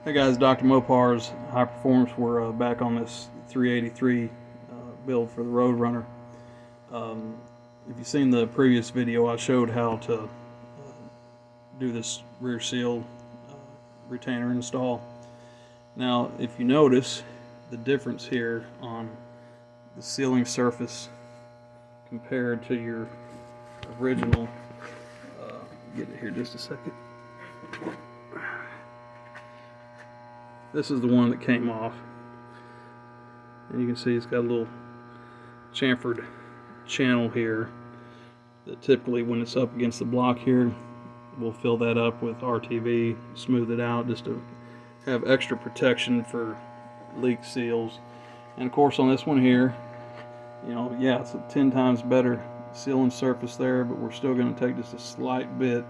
Hey guys, Dr. Mopar's High Performance. We're back on this 383 build for the Roadrunner. If you've seen the previous video, I showed how to do this rear seal retainer install. Now, if you notice the difference here on the sealing surface compared to your original, get it here just a second. This is the one that came off, and you can see it's got a little chamfered channel here that typically, when it's up against the block here, we'll fill that up with RTV, smooth it out just to have extra protection for leak seals. And of course on this one here, you know, yeah, it's a 10 times better sealing surface there, but we're still going to take just a slight bit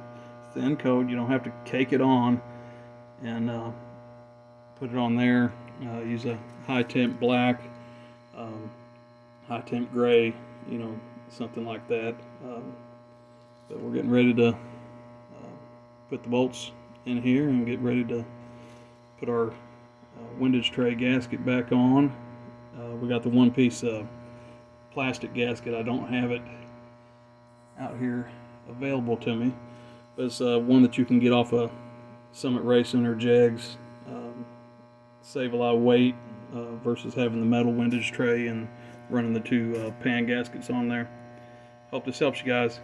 thin coat. You don't have to cake it on and put it on there. Use a high temp black, high temp gray, you know, something like that. But we're getting ready to put the bolts in here and get ready to put our windage tray gasket back on. We got the one piece plastic gasket. I don't have it out here available to me, but it's one that you can get off of Summit Racing or Jegs. Save a lot of weight versus having the metal windage tray and running the two pan gaskets on there. Hope this helps you guys.